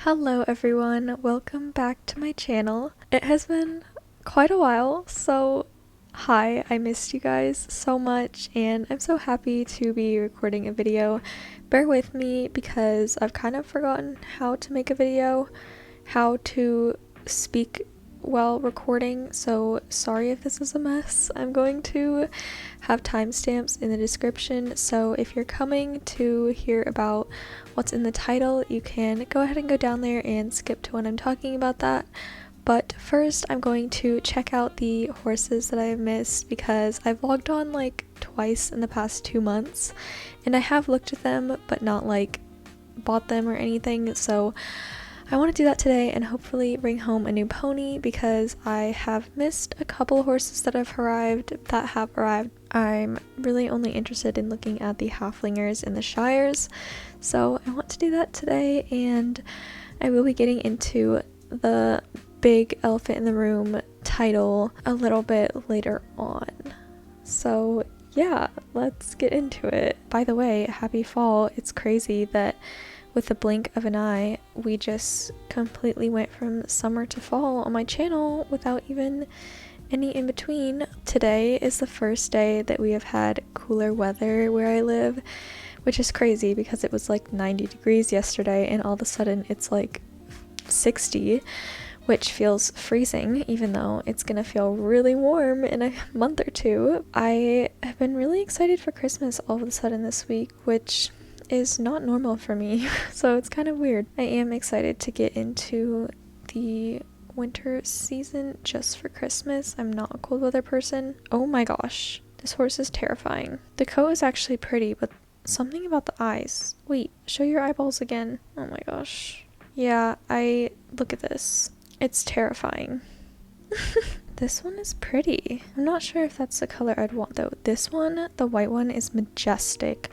Hello everyone, welcome back to my channel. It has been quite a while, so hi, I missed you guys so much and I'm so happy to be recording a video. Bear with me because I've kind of forgotten how to make a video, how to speak while recording, so sorry if this is a mess. I'm going to have timestamps in the description, so if you're coming to hear about what's in the title, you can go ahead and go down there and skip to when I'm talking about that. But first, I'm going to check out the horses that I have missed because I've logged on like twice in the past 2 months, and I have looked at them, but not like bought them or anything, so I want to do that today and hopefully bring home a new pony because I have missed a couple of horses that have arrived. I'm really only interested in looking at the halflingers in the shires, so I want to do that today, and I will be getting into the big elephant in the room title a little bit later on. So yeah, let's get into it. By the way, happy fall. It's crazy that with the blink of an eye, we just completely went from summer to fall on my channel without even any in between. Today is the first day that we have had cooler weather where I live, which is crazy because it was like 90 degrees yesterday and all of a sudden it's like 60, which feels freezing even though it's gonna feel really warm in a month or two. I have been really excited for Christmas all of a sudden this week, which is not normal for me, so it's kind of weird. I am excited to get into the winter season just for Christmas. I'm not a cold weather person. Oh my gosh, this horse is terrifying. The coat is actually pretty, but something about the eyes. Wait, show your eyeballs again. Oh my gosh. Yeah, look at this. It's terrifying. This one is pretty. I'm not sure if that's the color I'd want though. This one, the white one, is majestic.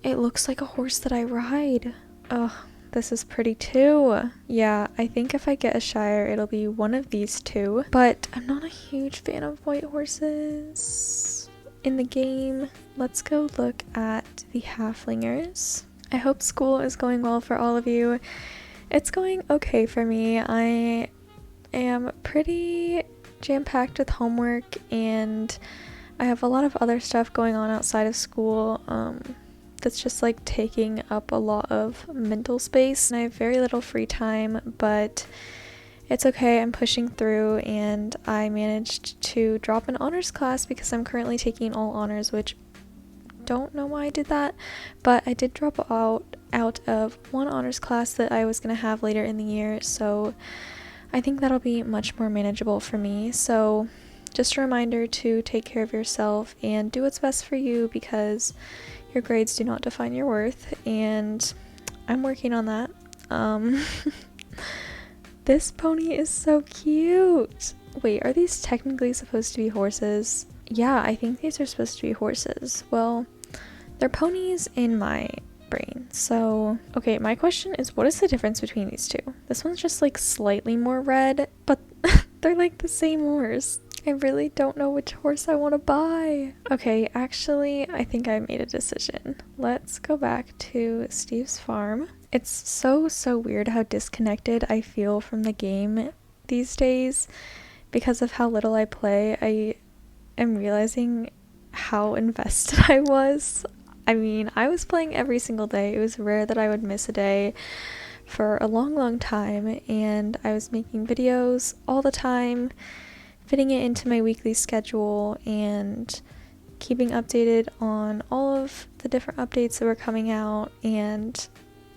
It looks like a horse that I ride. Oh, this is pretty too. Yeah, I think if I get a shire, it'll be one of these two. But I'm not a huge fan of white horses in the game. Let's go look at the halflingers. I hope school is going well for all of you. It's going okay for me. I am pretty jam-packed with homework and I have a lot of other stuff going on outside of school. That's just like taking up a lot of mental space, and I have very little free time, but it's okay. I'm pushing through, and I managed to drop an honors class because I'm currently taking all honors, which don't know why I did that, but I did drop out of one honors class that I was going to have later in the year, so I think that'll be much more manageable for me. So just a reminder to take care of yourself and do what's best for you because your grades do not define your worth, and I'm working on that. This pony is so cute. Wait, are these technically supposed to be horses? Yeah, I think these are supposed to be horses. Well, they're ponies in my brain. So, okay, my question is, what is the difference between these two? This one's just like slightly more red, but they're like the same horse. I really don't know which horse I want to buy. Okay, actually, I think I made a decision. Let's go back to Steve's farm. It's so weird how disconnected I feel from the game these days because of how little I play. I am realizing how invested I was. I mean, I was playing every single day. It was rare that I would miss a day for a long time, and I was making videos all the time, fitting it into my weekly schedule and keeping updated on all of the different updates that were coming out, and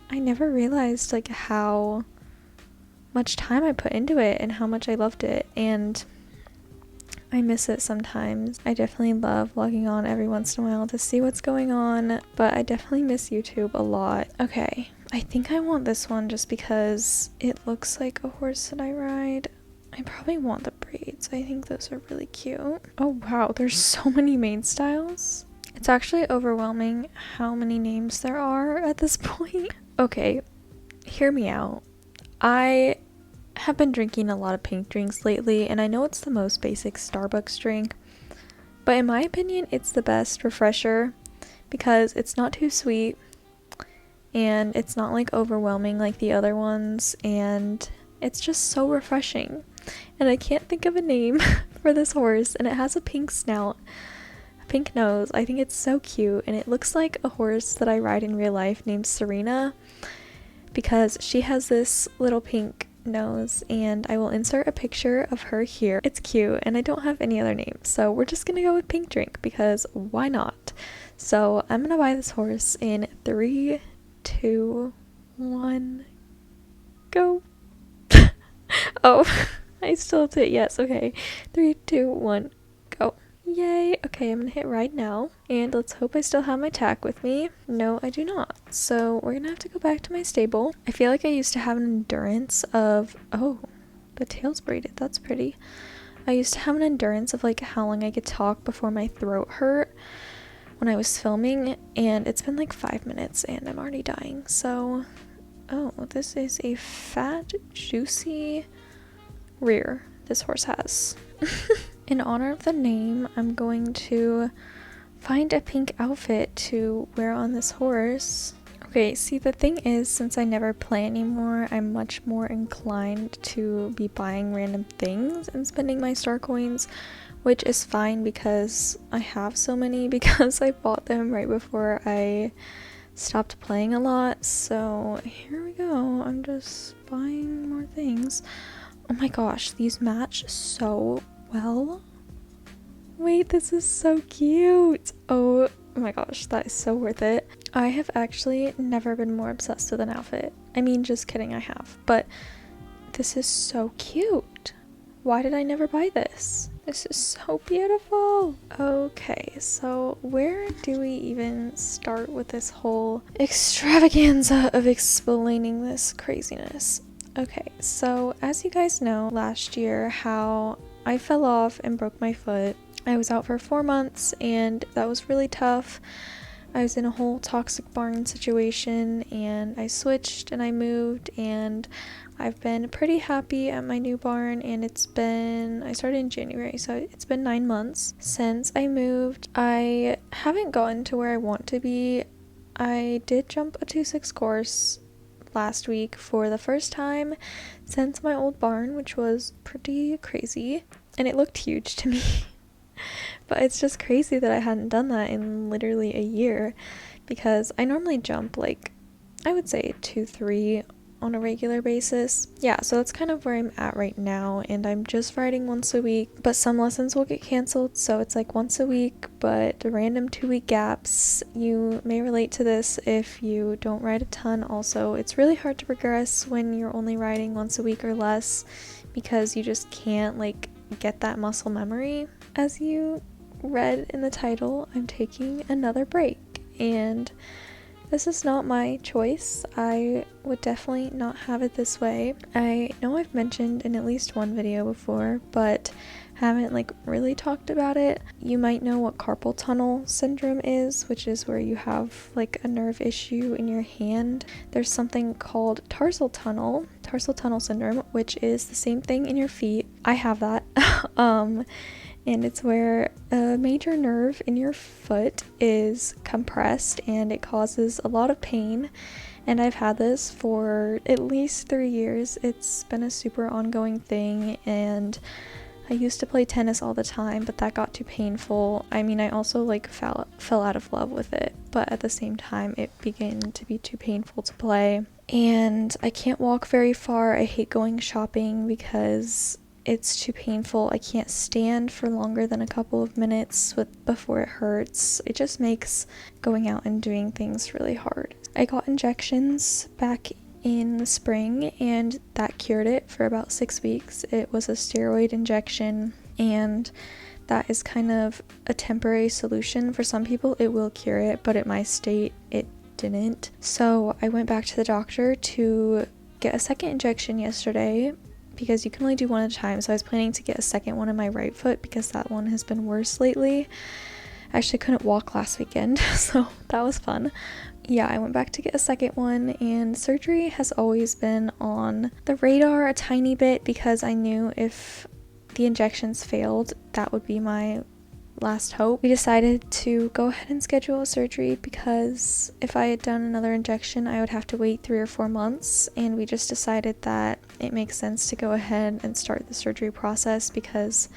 I never realized like how much time I put into it and how much I loved it, and I miss it sometimes. I definitely love logging on every once in a while to see what's going on, but I definitely miss YouTube a lot. Okay, I think I want this one just because it looks like a horse that I ride. I probably want the braids. I think those are really cute. Oh wow, there's so many mane styles. It's actually overwhelming how many names there are at this point. Okay, hear me out. I have been drinking a lot of pink drinks lately, and I know it's the most basic Starbucks drink, but in my opinion, it's the best refresher because it's not too sweet. and it's not like overwhelming like the other ones, and it's just so refreshing. And I can't think of a name for this horse, and it has a pink snout, a pink nose. I think it's so cute, and it looks like a horse that I ride in real life named Serena, because she has this little pink nose, and I will insert a picture of her here. It's cute, and I don't have any other name, so we're just gonna go with Pink Drink because why not? So I'm gonna buy this horse in 3, 2, 1, go. Oh, I still did. Yes, okay. 3, 2, 1, go. Yay. Okay, I'm gonna hit ride now, and let's hope I still have my tack with me. No, I do not. So we're gonna have to go back to my stable. I feel like I used to have an endurance of, oh, the tail's braided. That's pretty. I used to have an endurance of like how long I could talk before my throat hurt when I was filming, and it's been like 5 minutes and I'm already dying. So, oh, this is a fat, juicy rear this horse has. In honor of the name, I'm going to find a pink outfit to wear on this horse. Okay, see, the thing is, since I never play anymore, I'm much more inclined to be buying random things and spending my star coins, which is fine because I have so many because I bought them right before I stopped playing a lot. So here we go. I'm just buying more things. Oh my gosh, these match so well. Wait, this is so cute. Oh my gosh, that is so worth it. I have actually never been more obsessed with an outfit. I mean, just kidding, I have. But this is so cute. Why did I never buy this? This is so beautiful. Okay, so where do we even start with this whole extravaganza of explaining this craziness? Okay, so as you guys know, last year how I fell off and broke my foot. I was out for 4 months, and that was really tough. I was in a whole toxic barn situation, and I switched and I moved, and I've been pretty happy at my new barn, and I started in January, so it's been 9 months since I moved. I haven't gotten to where I want to be. I did jump a 2-6 course last week for the first time since my old barn, which was pretty crazy, and it looked huge to me. But it's just crazy that I hadn't done that in literally a year, because I normally jump like, I would say 2-3 on a regular basis. Yeah, so that's kind of where I'm at right now, and I'm just riding once a week, but some lessons will get canceled, so it's like once a week, but random 2-week gaps. You may relate to this if you don't ride a ton. Also, it's really hard to progress when you're only riding once a week or less, because you just can't like get that muscle memory. As you read in the title, I'm taking another break, and this is not my choice. I would definitely not have it this way. I know I've mentioned in at least one video before, but haven't like really talked about it. You might know what carpal tunnel syndrome is, which is where you have like a nerve issue in your hand. There's something called tarsal tunnel syndrome, which is the same thing in your feet. I have that. And it's where a major nerve in your foot is compressed, and it causes a lot of pain. And I've had this for at least 3 years. It's been a super ongoing thing, and I used to play tennis all the time, but that got too painful. I mean, I also like fell out of love with it, but at the same time it began to be too painful to play. And I can't walk very far. I hate going shopping because it's too painful. I can't stand for longer than a couple of minutes before it hurts. It just makes going out and doing things really hard. I got injections back in the spring, and that cured it for about 6 weeks. It was a steroid injection, and that is kind of a temporary solution. For some people it will cure it, but at my state it didn't. So I went back to the doctor to get a second injection yesterday, because you can only do one at a time, so I was planning to get a second one in my right foot because that one has been worse lately. I actually couldn't walk last weekend, so that was fun. Yeah, I went back to get a second one, and surgery has always been on the radar a tiny bit, because I knew if the injections failed, that would be my last hope. We decided to go ahead and schedule a surgery because if I had done another injection, I would have to wait 3 or 4 months, and we just decided that it makes sense to go ahead and start the surgery process because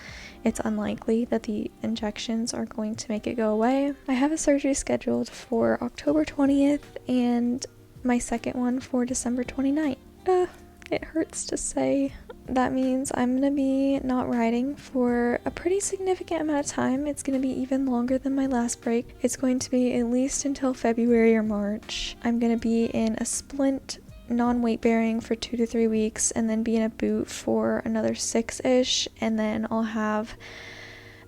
it's unlikely that the injections are going to make it go away. I have a surgery scheduled for October 20th and my second one for December 29th. It hurts to say. That means I'm gonna be not riding for a pretty significant amount of time. It's gonna be even longer than my last break. It's going to be at least until February or March. I'm gonna be in a splint non-weight bearing for 2 to 3 weeks and then be in a boot for another 6-ish, and then I'll have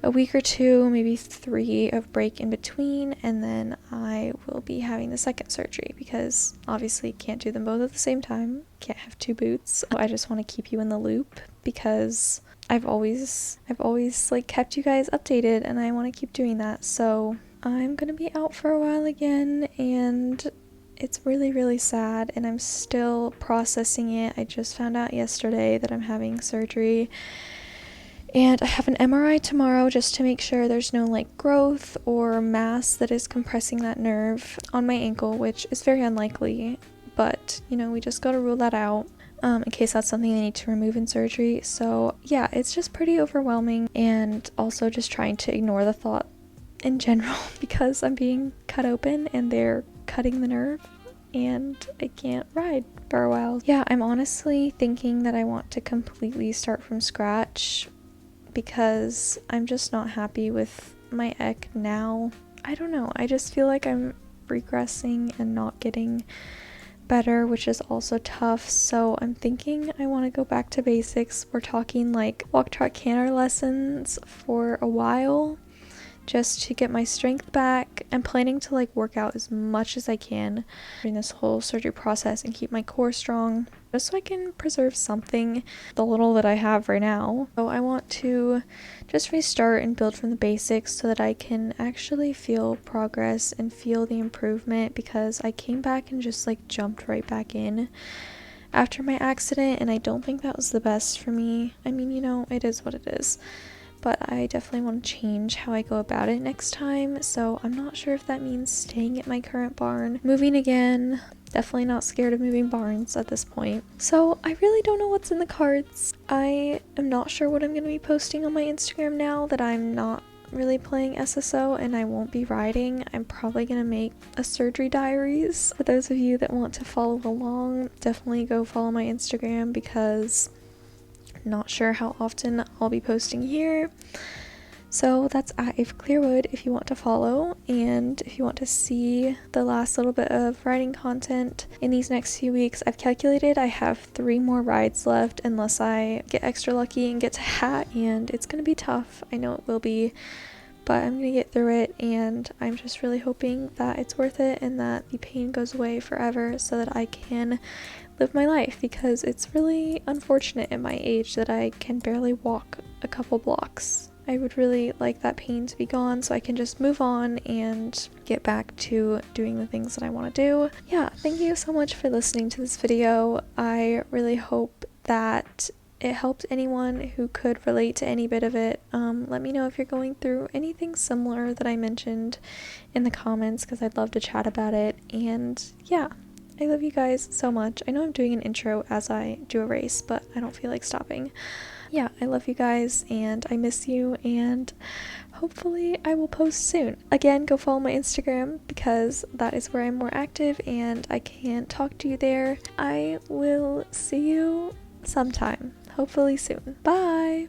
a week or 2, maybe 3 of break in between, and then I will be having the second surgery because obviously can't do them both at the same time. Can't have 2 boots. I just want to keep you in the loop because I've always like kept you guys updated, and I want to keep doing that. So I'm gonna be out for a while again, and it's really, really sad, and I'm still processing it. I just found out yesterday that I'm having surgery, and I have an MRI tomorrow just to make sure there's no like growth or mass that is compressing that nerve on my ankle, which is very unlikely, but you know, we just gotta rule that out in case that's something they need to remove in surgery. So yeah, it's just pretty overwhelming, and also just trying to ignore the thought in general because I'm being cut open and they're cutting the nerve and I can't ride for a while. Yeah, I'm honestly thinking that I want to completely start from scratch because I'm just not happy with my ec now. I don't know, I just feel like I'm regressing and not getting better, which is also tough. So I'm thinking I want to go back to basics. We're talking like walk, trot, canter lessons for a while just to get my strength back. I'm planning to like work out as much as I can during this whole surgery process and keep my core strong just so I can preserve something, the little that I have right now. So I want to just restart and build from the basics so that I can actually feel progress and feel the improvement, because I came back and just like jumped right back in after my accident, and I don't think that was the best for me. I mean, you know, it is what it is. But I definitely want to change how I go about it next time, so I'm not sure if that means staying at my current barn, moving again. Definitely not scared of moving barns at this point. So I really don't know what's in the cards. I am not sure what I'm going to be posting on my Instagram now that I'm not really playing SSO and I won't be riding. I'm probably going to make a surgery diaries. For those of you that want to follow along, definitely go follow my Instagram because not sure how often I'll be posting here. So that's at 𝗏𝗏𝗏 if you want to follow, and if you want to see the last little bit of riding content in these next few weeks. I've calculated I have 3 more rides left unless I get extra lucky and get to hat, and it's gonna be tough. I know it will be, but I'm gonna get through it, and I'm just really hoping that it's worth it and that the pain goes away forever so that I can live my life, because it's really unfortunate at my age that I can barely walk a couple blocks. I would really like that pain to be gone so I can just move on and get back to doing the things that I want to do. Yeah, thank you so much for listening to this video. I really hope that it helped anyone who could relate to any bit of it. Let me know if you're going through anything similar that I mentioned in the comments, because I'd love to chat about it. And yeah, I love you guys so much. I know I'm doing an intro as I do a race, but I don't feel like stopping. Yeah, I love you guys and I miss you, and hopefully I will post soon. Again, go follow my Instagram because that is where I'm more active and I can talk to you there. I will see you sometime, hopefully soon. Bye!